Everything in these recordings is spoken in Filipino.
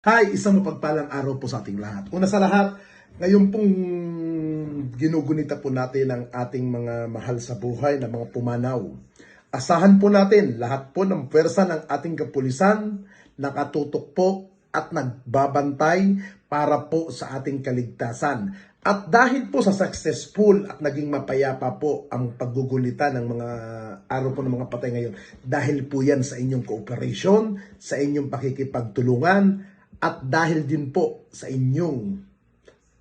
Hi, isang mapagpalang araw po sa ating lahat. Una sa lahat, ngayon pong ginugunita po natin ang ating mga mahal sa buhay na mga pumanaw. Asahan po natin lahat po ng pwersa ng ating kapulisan, nakatutok po at nagbabantay para po sa ating kaligtasan. At dahil po sa successful at naging mapayapa po ang paggugunita ng mga araw po ng mga patay ngayon, dahil po yan sa inyong cooperation, sa inyong pakikipagtulungan, at dahil din po sa inyong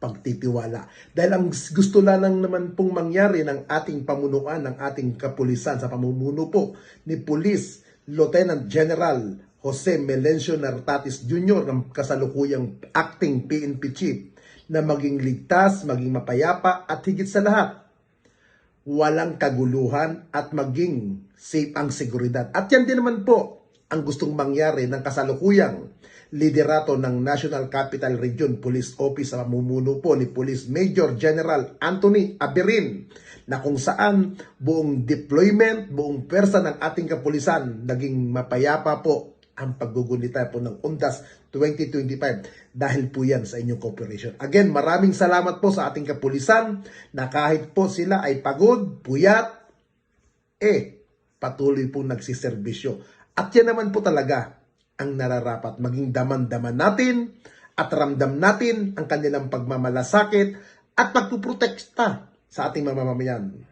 pagtitiwala. Dahil ang gusto lang naman pong mangyari ng ating pamunuan, ng ating kapulisan sa pamumuno po ni Police Lieutenant General Jose Melencio Nartatis Jr. ng kasalukuyang acting PNP Chief na maging ligtas, maging mapayapa at higit sa lahat, walang kaguluhan at maging safe ang seguridad. At yan din naman po ang gustong mangyari ng kasalukuyang liderato ng National Capital Region Police Office sa pamumuno po ni Police Major General Anthony Aberin, na kung saan buong deployment, buong pwersa ng ating kapulisan naging mapayapa po ang paggugunita po ng UNDAS 2025 dahil po yan sa inyong cooperation. Again, maraming salamat po sa ating kapulisan na kahit po sila ay pagod, puyat, patuloy po nagsiservisyo. At yan naman po talaga ang nararapat, maging daman-daman natin at ramdam natin ang kanilang pagmamalasakit at pagpuprotekta sa ating mamamayan.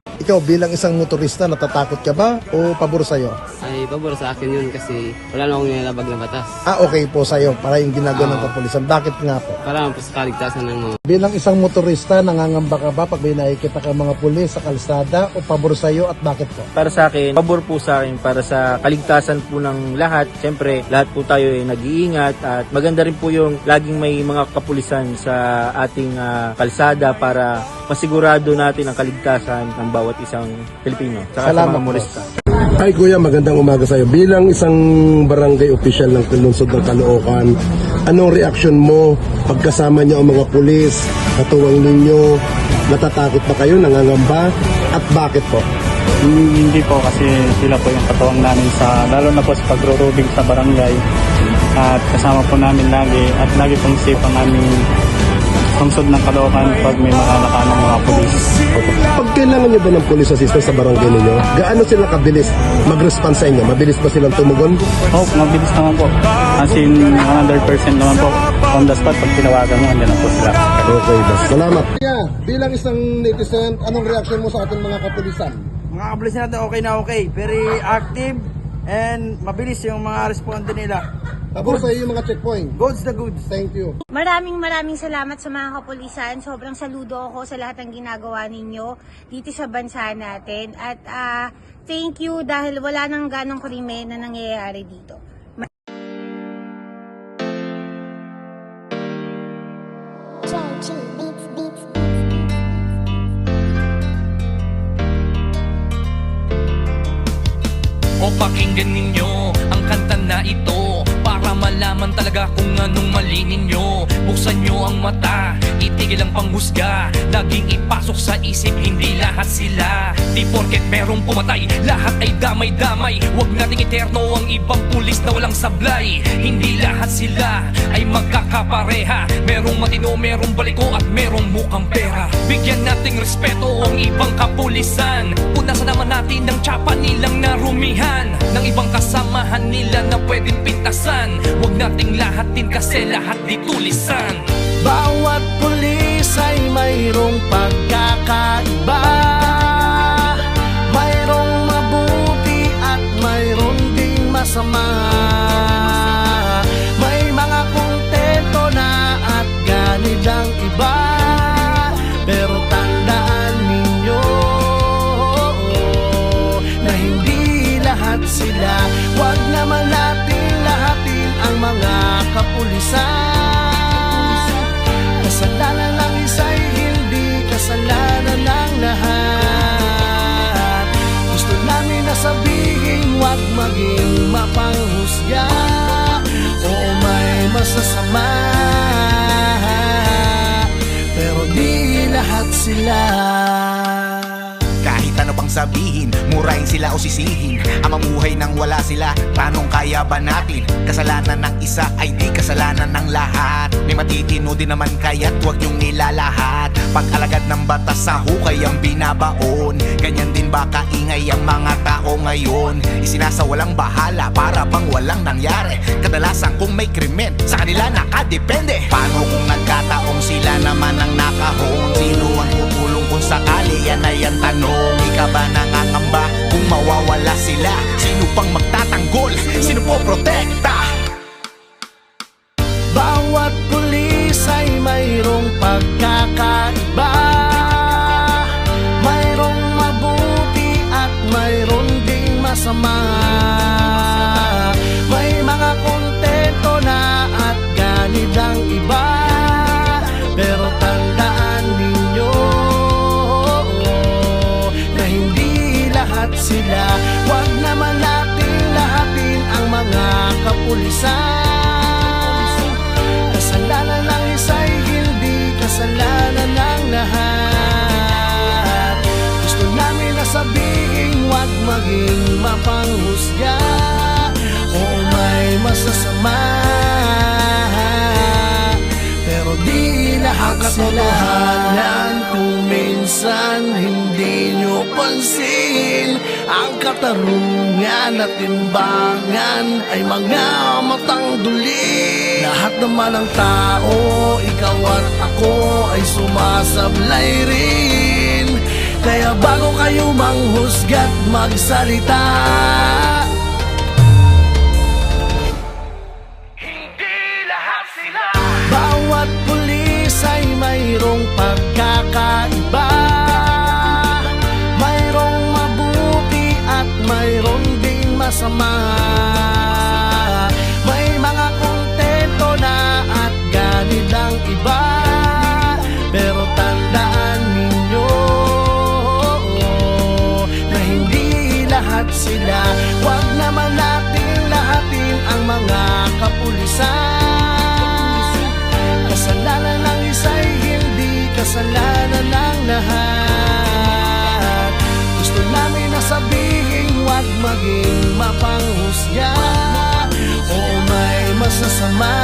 Ikaw bilang isang motorista, natatakot ka ba o pabor sa'yo? Ay, pabor sa akin yun kasi wala na akong nilalabag na batas. Okay po sa'yo, para yung ginagawa ng kapulisan. Bakit nga po? Para po sa kaligtasan ng mga... Bilang isang motorista, nangangamba ka ba pag may nakikita ka mga pulis sa kalsada o pabor sa'yo at bakit po? Para sa akin, pabor po sa akin para sa kaligtasan po ng lahat. Siyempre, lahat po tayo ay nag-iingat at maganda rin po yung laging may mga kapulisan sa ating kalsada para masigurado natin ang kaligtasan ng bawat isang Pilipino. Saka Salamat sa mga po. motorista. Hi Kuya, magandang umaga sa iyo. Bilang isang barangay official ng lungsod ng Caloocan, anong reaksyon mo pagkasama niyo ang mga pulis, katuwang ninyo, natatakot ba kayo, nangangamba, at bakit po? Hindi po kasi sila po yung katuwang namin sa, lalo na po sa pagro-rubing sa barangay, at kasama po namin lagi at lagi pong safe ang aming lungsod ng Caloocan pag may makalaka ng mga pulis. Pag kailangan niyo ba ng police assistance sa barangay ninyo, gaano sila kabilis mag-response sa inyo? Mabilis ba silang tumugon? Oh, mabilis naman po. As in 100% naman po. On the spot, pag tinawagan mo, andyan na po sila. Okay, boss. Salamat. Bilang isang netizen, anong reaksyon mo sa ating mga kapulisan? Mga kapulisan natin okay na okay. Very active and mabilis yung mga responde nila. Pabor sa iyo yung mga checkpoint. Goods the goods. Thank you. Maraming salamat sa mga kapulisan. Sobrang saludo ako sa lahat ng ginagawa ninyo dito sa bansa natin. At thank you dahil wala nang ganong krimen na nangyayari dito. O pakinggan ninyo ang kanta na ito para malaman talaga kung anong mali ninyo. Buksan nyo ang mata, itigil ang panghusga, laging ipasok sa isip, hindi lahat sila. Di porket merong pumatay, lahat ay damay-damay. Huwag nating eterno ang ibang pulis na walang sablay. Hindi lahat sila ay magkakapareha. Merong matino, merong baliko at merong mukhang pera. Bigyan nating respeto ang ibang kapulisan. Punasan naman natin ang tsapa nilang narumihan ng ibang kasamahan nila na pwedeng pintasan. Huwag nating lahatin kasi lahat di tulisan. Bawat pulis ay mayroong pagkakaiba, mayroong mabuti at mayroong ding masama. May mga kontento na at ganidang iba, pero tandaan ninyo na hindi lahat sila. Huwag naman natin lahatin ang mga kapulisan. Kasalanan ng isa'y hindi kasalanan ng lahat. Gusto namin na sabihin, huwag maging mapanghusga. Oo, may masasama, pero di lahat sila. Kahit ano pang sabihin, murahin sila o sisihin. Ang mamuhay nang wala sila, tanong kaya ba natin? Kasalanan ng isa ay di kasalanan ng lahat. May matitino din naman kaya't huwag niyong nilalahat. Pag alagad ng batas sa hukay ang binabaon, ganyan din ba kaingay ang mga tao ngayon? Isinasawalang bahala para bang walang nangyari. Kadalasan kung may krimen, sa kanila nakadepende. Paano kung nagkataong sila naman ang nakahon? Sino ang tutulong kung sakali? Yan ay ang tanong. Ika ba nangangamba kung mawawala sila? Sino pang magtatanggol? Sino po protekta? Bawat pulis ay mayroong pagkakaiba. Mayroong mabuti at mayroong ding masama. May mga kontento na at ganid ang iba. Pero tandaan ninyo na hindi lahat sila. Huwag naman natin lahatin ang mga kapulisan. Kasalanan ng isa'y hindi kasalanan ng lahat. Gusto namin na sabihin, huwag maging mapanghusga. Oo, may masasama, pero di lahat katotohanan. Kung minsan hindi nyo pansin, ang katarungan at timbangan ay mga matang duli. Lahat naman ng tao, ikaw at ako ay sumasablay rin. Kaya bago kayo manghusga't magsalita, bawat pulis ay mayroong pagkakaiba. Mayroong mabuti at mayroong ding masama. May mga kontento na at ganid ang iba. Pero tandaan ninyo na hindi lahat sila. Huwag naman natin lahatin ang mga kapulisan. Kasalanan ng isa'y hindi kasalanan ng lahat. Gusto namin na sabihin, huwag maging mapanghusga. Oo, may masasama,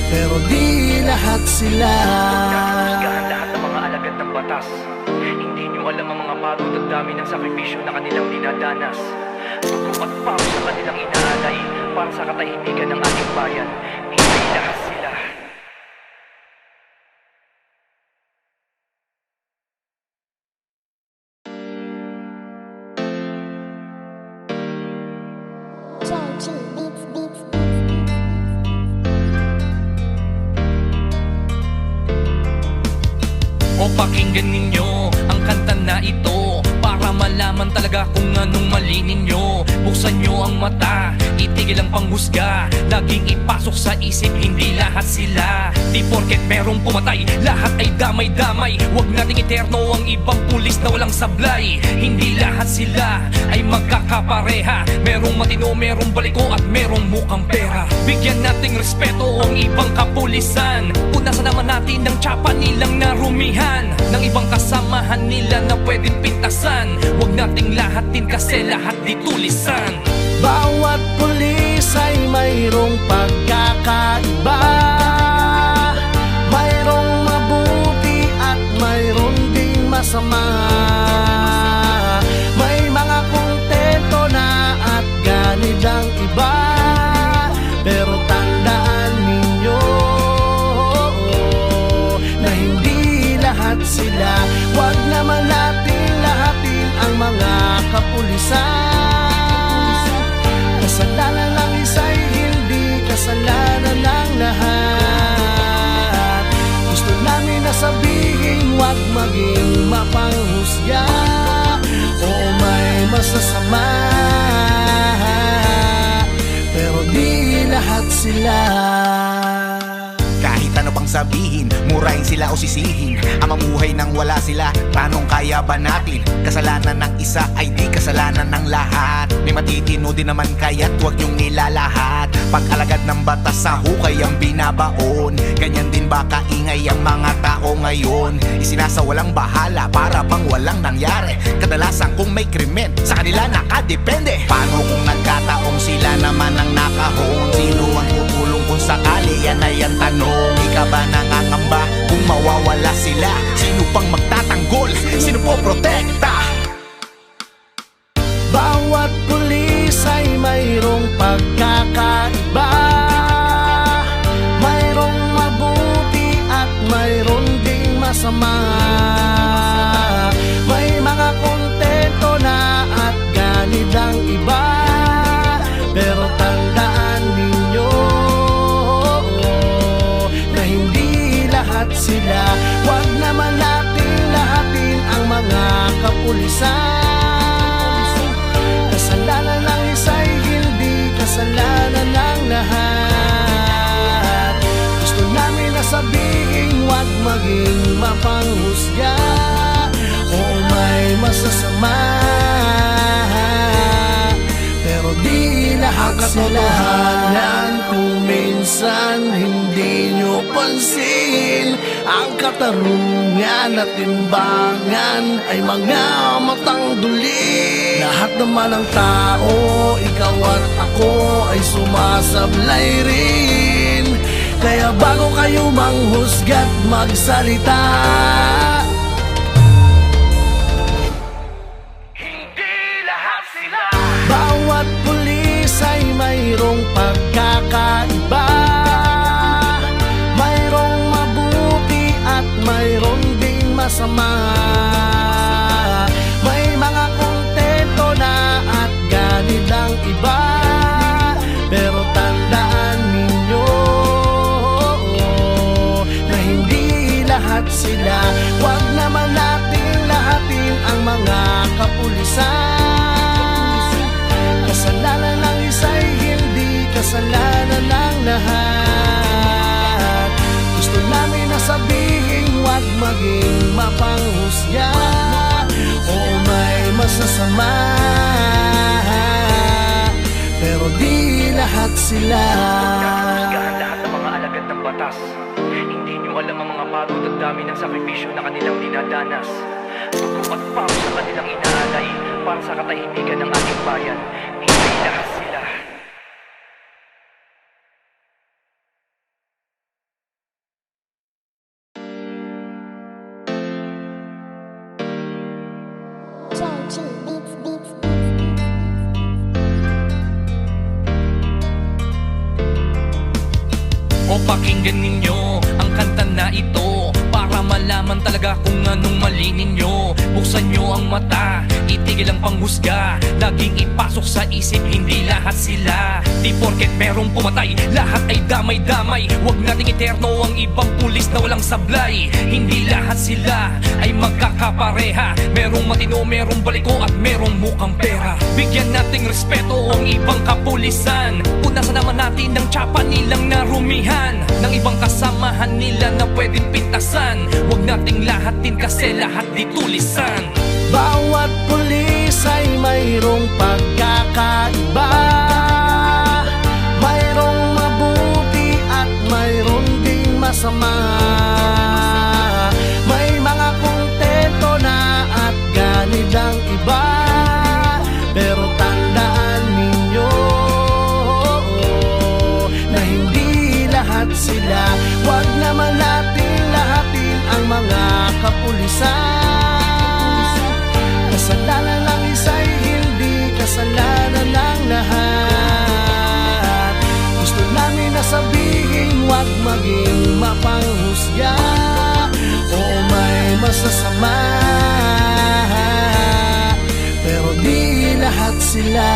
pero di lahat sila. Lahat ng mga alagad ng batas. Hindi nyo alam ang mga pagod at dami ng sakripisyo na kanilang dinadanas. Dugo at pawis sa kanilang inaalay para sa katahimikan ng ating bayan. Hindi lahat sila. O pakinggan ninyo ang kanta na ito para malaman talaga kung anong mali ninyo. Buksan nyo ang mata, itigil ang panghusga. Laging ipasok sa isip, hindi lahat sila. Di porket merong pumatay, lahat ay damay-damay. Huwag nating eterno ang ibang pulis na walang sablay. Hindi lahat sila ay magkakapareha. Merong matino, merong baliko at merong mukhang pera. Bigyan nating respeto ang ibang kapulisan. Punasan naman natin ang tsapa nilang narumihan ng ibang kasamahan nila na pwedeng pintasan. Huwag nating lahatin kasi lahat di tulisan. Bawat pulis ay mayroong pagkakaiba. Mayroong mabuti at mayroong ding masama. May mga kontento na at ganid ang iba. Pero tandaan ninyo na hindi lahat sila. Huwag naman natin lahatin ang mga kapulisan. Kasalanan ng isa'y hindi kasalanan ng lahat. Gusto namin na sabihin, huwag maging mapanghusga. Oo, may masasama, pero di lahat sila. Kahit ano pang sabihin, murahin sila o sisihin. Ang mamuhay nang wala sila, paanong kaya ba natin? Kasalanan ng isa ay di kasalanan ng lahat. May matitino din naman kaya't huwag niyong nilalahat. Pag alagad ng batas sa hukay ang binabaon, ganyan din ba kaingay ang mga tao ngayon? Isinasawalang bahala para bang walang nangyari. Kadalasan kung may krimen, sa kanila nakadepende. Paano kung nagkataong sila naman ang nakahon? Sino ang tutulong kung sakali? Yan ay ang tanong. Di ka ba nangangamba kung mawawala sila? Sino pang magtatanggol? Sino po protekta? Bawat pulis ay mayroong pagkakaiba. Mayroong mabuti at mayroong ding masama. May mga kontento na at ganid ang iba. Pero tandaan ninyo na hindi lahat sila. Huwag naman natin lahatin ang mga kapulisan. Kasalanan ng isa'y hindi kasalanan ng lahat. Gusto namin na sabihin, huwag maging mapanghusga. Oo, may masasama, pero di lahat katotohanan. Kung minsan hindi nyo pansin, ang katarungan at timbangan ay mga matang duli. Lahat naman ng tao, ikaw at ako ay sumasablay rin. Kaya bago kayo manghusga't magsalita, bawat pulis ay mayroong pagkakaiba. Mayroong mabuti at mayroong ding masama. May mga kontento na at ganid ang iba. Pero tandaan ninyo na hindi lahat sila. Huwag naman natin lahatin ang mga kapulisan. Kasalanan ng isa'y hindi kasalanan ng lahat. Gusto namin na sabihin, huwag maging mapanghusga. Oo, may masasama, pero di lahat sila. Lahat ng mga alagad ng batas. Hindi nyo alam ang mga pagod at dami ng sakripisyo na kanilang dinadanas. Dugo at pawis sa kanilang inaalay para sa katahimikan ng ating bayan. Hindi lahat sila. O pakinggan ninyo ang kanta na ito para malaman talaga kung anong mali ninyo. Buksan nyo ang mata, itigil ang panghusga. Laging ipasok sa isip, hindi lahat sila. Di porket merong pumatay, lahat ay damay-damay. Huwag nating eterno ang ibang pulis na walang sablay. Hindi lahat sila ay magkakapareha. Merong matino, merong baliko at merong mukhang pera. Bigyan nating respeto ang ibang kapulisan. Punasan naman natin ng tsapa nilang narumihan, ng ibang kasamahan nila na pwedeng pintasan. Huwag nating lahatin kasi lahat di tulisan. Bawat pulis ay mayroong pagkakaiba. Mayroong mabuti at mayroong ding masama. May mga kontento na at ganid ang iba. Pero tandaan ninyo na hindi lahat sila. Huwag naman natin lahatin ang mga kapulisan. Kasalanan ng isa'y hindi kasalanan ng lahat. Gusto namin na sabihin, huwag maging mapanghusga. Oo, may masasama, pero di lahat sila.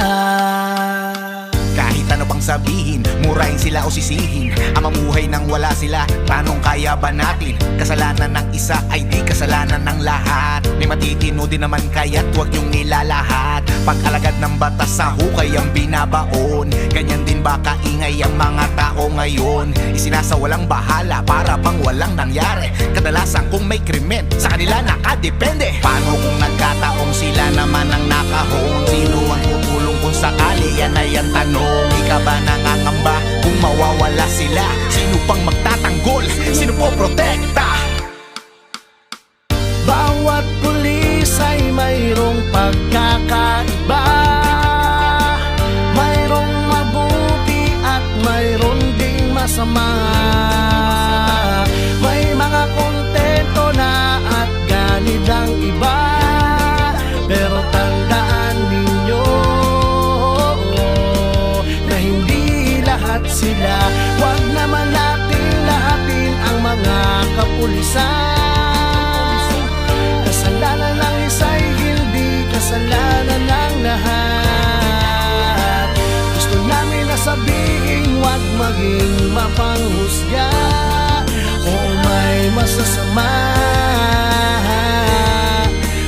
Kahit ano pang sabihin, murahin sila o sisihin. Ang mamuhay nang wala sila, paanong kaya ba natin? Kasalanan ng isa ay di kasalanan ng lahat. May matitino din naman kaya't huwag niyong nilalahat. Pag-alagad ng batas sa hukay ang binabaon, ganyan din ba kaingay ang mga tao ngayon? Isinasawalang bahala para bang walang nangyari. Kadalasan kung may krimen, sa kanila nakadepende. Paano kung nagkataong sila naman ang nakahon? Sino ang tutulong kung sakali? Yan ay ang tanong. Di ka ba nangangamba kung mawawala sila? Sino pang magtatanggol? Sino po protekta? Bawat pulis ay mayroong pagkakaiba. Mayroong mabuti at mayroong ding masama. May mga kontento na at ganid ang iba. Pero tandaan ninyo na hindi lahat sila. Huwag naman natin lahatin ang mga kapulisan. Kasalanan ng isa'y hindi kasalanan ng lahat. Gusto namin na sabihin, huwag maging mapanghusga. Oo, may masasama,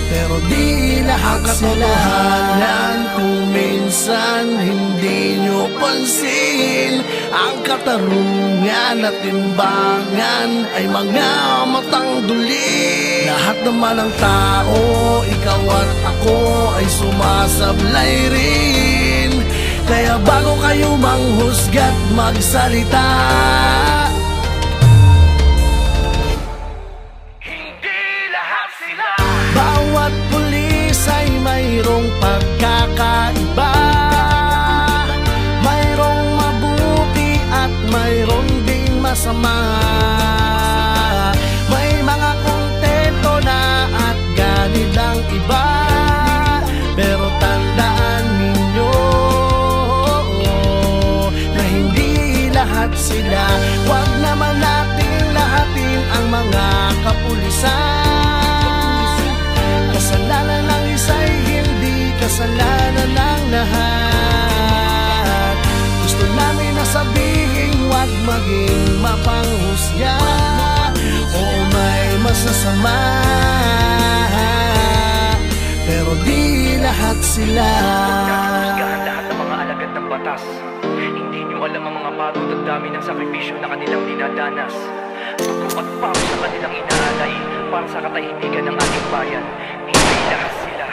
pero di lahat katotohanan. Kung minsan hindi nyo pansin, ang katarungan at timbangan ay mga matang duli. Lahat naman ng tao, ikaw at ako ay sumasablay rin. Kaya bago kayo manghusga't magsalita, bawat pulis ay mayroong pagkakaiba. Mayroong mabuti at mayroong ding masama. May mga kontento na at ganid ang iba. Pero tandaan ninyo na hindi lahat sila. Huwag naman natin lahatin ang mga kapulisan. Kasalanan ng isa'y hindi kasalanan ng lahat. Gusto namin na sabihin, huwag maging mapanghusga. Oo, may masasama, pero di lahat sila. Lahat ng mga alagad ng batas. Hindi nyo alam ang mga pagod at dami ng sakripisyo na kanilang dinadanas. Dugo at pawis na kanilang inaalay para sa katahimikan ng ating bayan. Hindi lahat sila.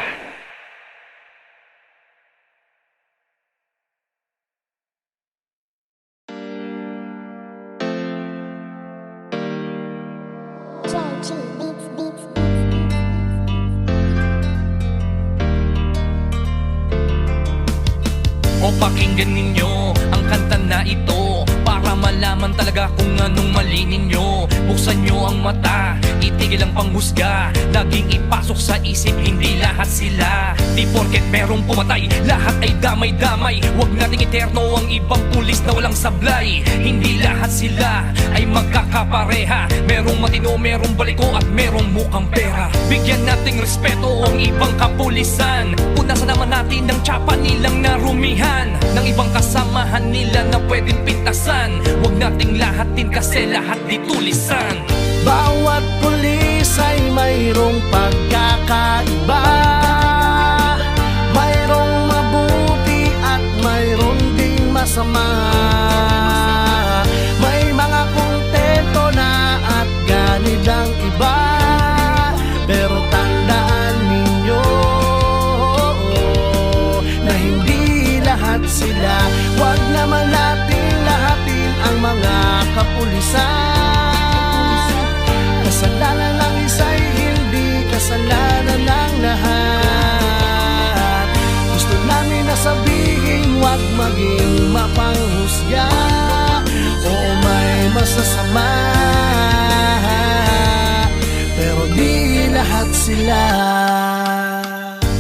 O pakinggan ninyo ang kanta na ito para malaman talaga kung anong mali ninyo. Buksan nyo ang mata, itigil ang panghusga. Laging ipasok sa isip, hindi lahat sila. Di porket merong pumatay, lahat ay damay-damay. Huwag nating eterno ang ibang pulis na walang sablay. Hindi lahat sila ay magkakapareha. Merong matino, merong baliko at merong mukhang pera. Bigyan nating respeto ang ibang kapulisan. Punasan naman natin ang tsapa nilang narumihan ng ibang kasamahan nila na pwedeng pintasan. Huwag nating lahatin kasi lahat di tulisan. Bawat pulis ay mayroong pagkakaiba. Mayroong mabuti at mayroong ding masama. May mga kontento na at ganid ang iba. Pero tandaan ninyo na hindi lahat sila. Huwag naman natin lahatin ang mga kapulisan. Kasalanan ng isa'y hindi kasalanan ng lahat. Gusto namin na sabihin, huwag maging mapanghusga. Oo, may masasama, pero di lahat sila.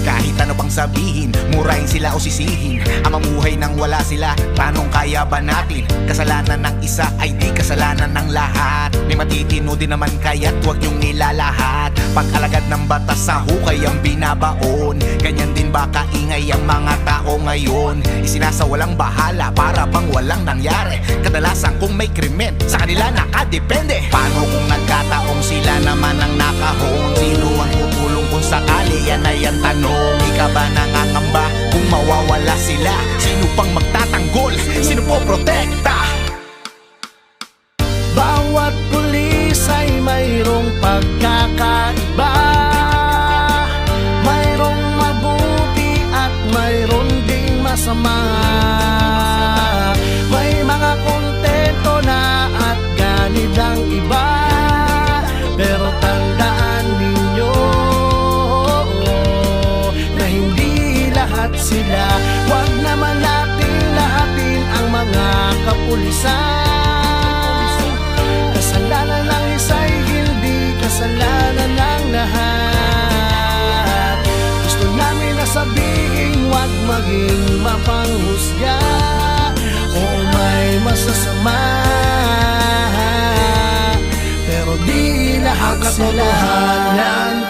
Kahit ano pang sabihin, murahin sila o sisihin. Ang mamuhay nang wala sila, paanong kaya ba natin? Kasalanan ng isa ay di kasalanan ng lahat. May matitino din naman kaya't huwag niyong nilalahat. Pag-alagad ng batas sa hukay ang binabaon, ganyan din ba kaingay ang mga tao ngayon? Isinasawalang bahala para bang walang nangyari. Kadalasan kung may krimen, sa kanila nakadepende. Paano kung nagkataong sila naman ang nakahon? Sino ang tutulong kung sakali? Yan ay ang tanong. Di ka ba nangangamba kung mawawala sila? Sino pang magtatanggol? Sino po protekta? Bawat pulis ay mayroong pagkakaiba. Mayroong mabuti at mayroong ding masama. May mga kontento na at ganid ang iba. Pero tandaan ninyo na hindi lahat sila. Huwag naman natin lahatin ang mga kapulisan. Kasalanan ng isa'y hindi kasalanan ng lahat. Gusto namin na sabihin, huwag maging mapanghusga. Oo, may masasama, pero di lahat sila.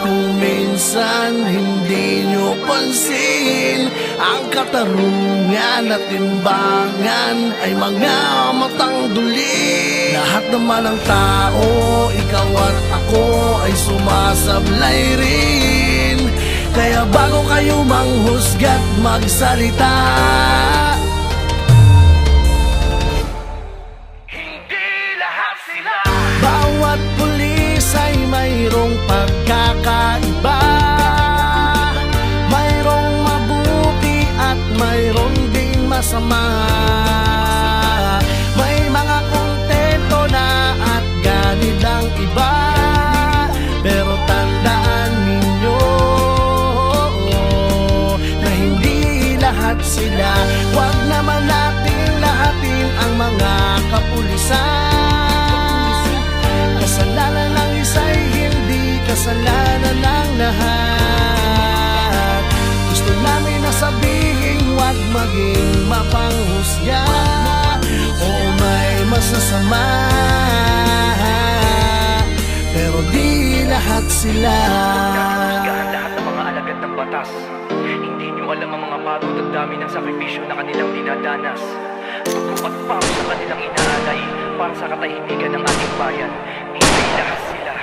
Kung minsan hindi nyo pansin, ang katarungan at timbangan ay mga matang duli. Lahat naman ng tao, ikaw at ako ay sumasablay rin. Kaya bago kayo manghusga't magsalita, bawat pulis ay mayroong pagkakaiba. Mayroong mabuti at mayroong ding masama. May mga kontento na at ganid ang iba. Pero tandaan ninyo na hindi lahat sila. Huwag naman natin lahatin ang mga kapulisan. Kasalanan ng isa'y hindi kasalanan ng lahat. Gusto namin na sabihin, huwag maging mapanghusga. Oo, may masasama, pero di lahat sila. Lahat ng mga alagad ng batas. Hindi nyo alam ang mga pagod at dami ng sakripisyo na kanilang dinadanas. Dugo at pawis sa kanilang inaalay para sa katahimikan ng ating bayan. Hindi lahat sila.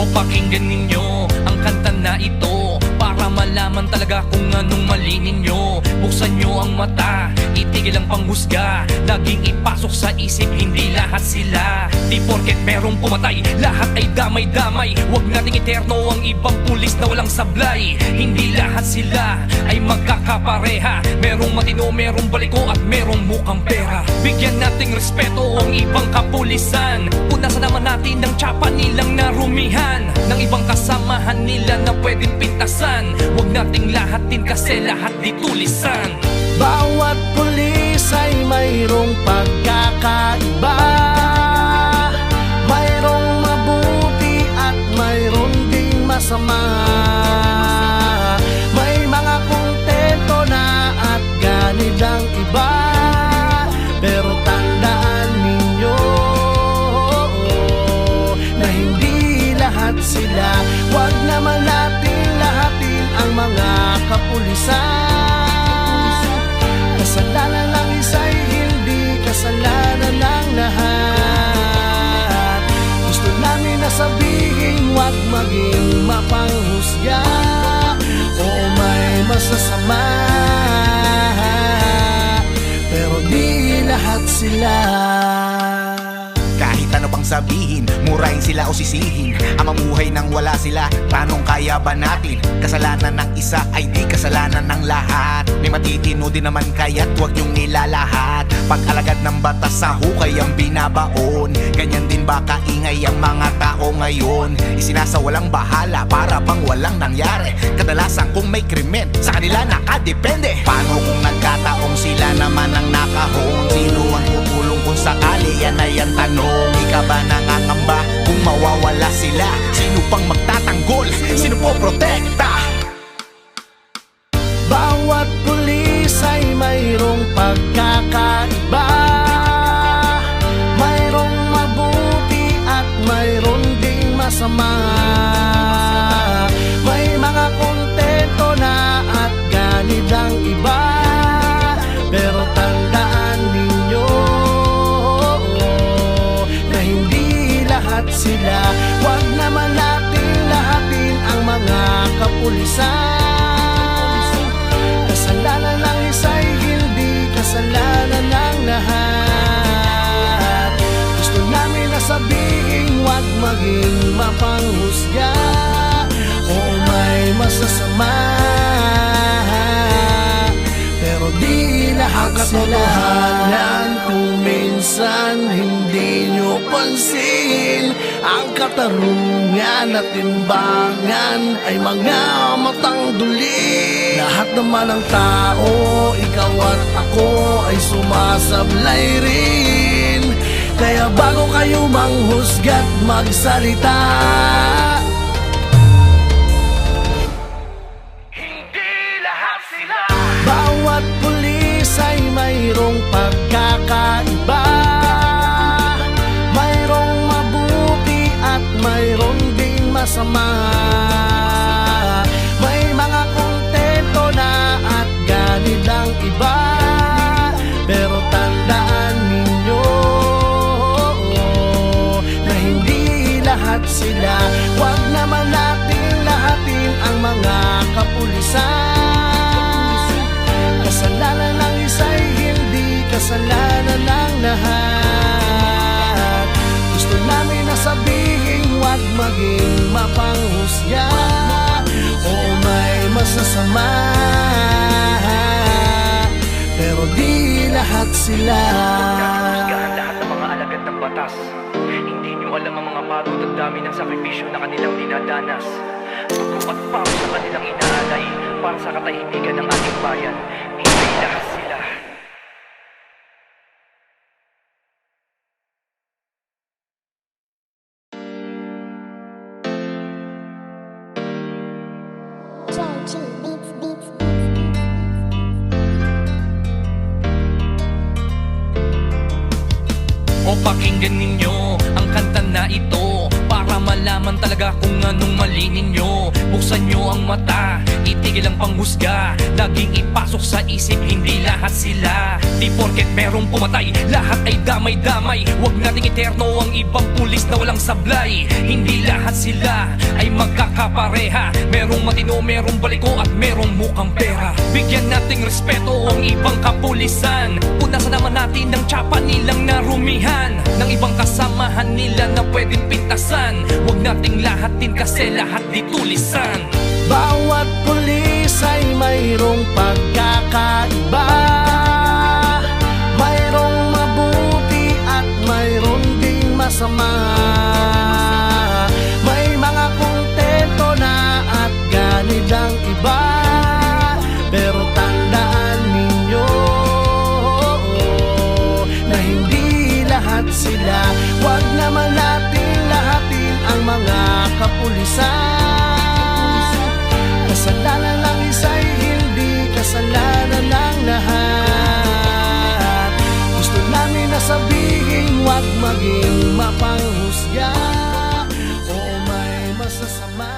O pakinggan ninyo ang kanta na ito para malaman talaga kung anong mali ninyo. Buksan nyo ang mata, itigil ang panghusga. Laging ipasok sa isip, hindi lahat sila. Di porket merong pumatay, lahat ay damay-damay. Huwag nating eterno ang ibang pulis na walang sablay. Hindi lahat sila ay magkakapareha. Merong matino, merong baliko at merong mukhang pera. Bigyan nating respeto ang ibang kapulisan. Punasan naman natin ang tsapa nilang narumihan ng ibang kasamahan nila na pwedeng pintasan. Huwag nating lahatin kasi lahat di tulisan. Bawat pulis ay mayroong pagkakaiba. Mayroong mabuti at mayroong ding masama. May mga kontento na at ganid ang iba. Pero tandaan ninyo na hindi lahat sila. Huwag naman natin lahatin ang mga kapulisan. Kasalanan ng isa'y hindi kasalanan ng lahat. Gusto namin na sabihin, huwag maging mapanghusga. Oo, may masasama, pero di lahat sila. Kahit ano pang sabihin, murahin sila o sisihin. Ang mamuhay nang wala sila, paanong kaya ba natin? Kasalanan ng isa ay di kasalanan ng lahat. May matitino din naman kaya't huwag niyong nilalahat. Pag alagad ng batas sa hukay ang binabaon, ganyan din ba kaingay ang mga tao ngayon? Isinasawalang bahala para bang walang nangyari. Kadalasan kung may krimen, sa kanila nakadepende. Paano kung nagkataong sila naman ang nakahon? Sino ang tutulong kung sakali? Yan ay ang tanong. Di ka ba nangangamba kung mawawala sila? Sino pang magtatanggol? Sino po protekta? Bawat pulis ay mayroong pagkakaiba. Mayroong mabuti at mayroong ding masama. May mga kontento na at ganid ang iba. Pero tandaan ninyo na hindi lahat sila. Huwag naman natin lahatin ang mga kapulisan. Kasalanan ng isa'y hindi kasalanan ng lahat. Gusto namin na sabihin, huwag maging mapanghusga. Oo, may masasama, pero di lahat katotohanan. Kung minsan hindi nyo pansin, ang katarungan at timbangan ay mga matang duli. Lahat naman ng tao, ikaw at ako ay sumasablay rin. Kaya bago kayo manghusga't magsalita, bawat pulis ay mayroong pagkakaiba. Mayroong mabuti at mayroong ding masama. May mga kontento na at ganid ang iba. Pero tandaan ninyo na hindi lahat sila. Huwag naman natin lahatin ang mga kapulisan. Kasalanan ng isa'y hindi kasalanan ng lahat. Gusto namin na sabihin, huwag maging mapanghusga. Oo, may masasama, pero di lahat sila. Husgahan lahat ng mga alagad ng batas. Hindi nyo alam ang mga pagod at dami ng sakripisyo na kanilang dinadanas. Dugo at pawis sa kanilang inaalay para sa katahimikan ng ating bayan. Hindi lahat sila. O pakinggan ninyo ang kanta na ito para malaman talaga kung anong mali ninyo. Buksan nyo ang mata, itigil ang panghusga. Laging ipasok sa isip, hindi lahat sila. Di porket merong pumatay, lahat ay damay-damay. Huwag nating eterno ang ibang pulis na walang sablay. Hindi lahat sila ay magkakapareha. Merong matino, merong baliko at merong mukhang pera. Bigyan nating respeto ang ibang kapulisan. Punasan naman natin ang tsapa nilang narumihan ng ibang kasamahan nila na pwedeng pintasan. Huwag nating lahatin kasi lahat di tulisan. Bawat pulis ay mayroong pagkakaiba. Mayroong mabuti at mayroong ding masama. May mga kontento na at ganid ang iba. Pero tandaan ninyo na hindi lahat sila. Huwag naman natin lahatin ang mga kapulisan. Kasalanan ng isa'y hindi kasalanan ng lahat. Gusto namin na sabihin, huwag maging mapanghusga. Oo, may masasama,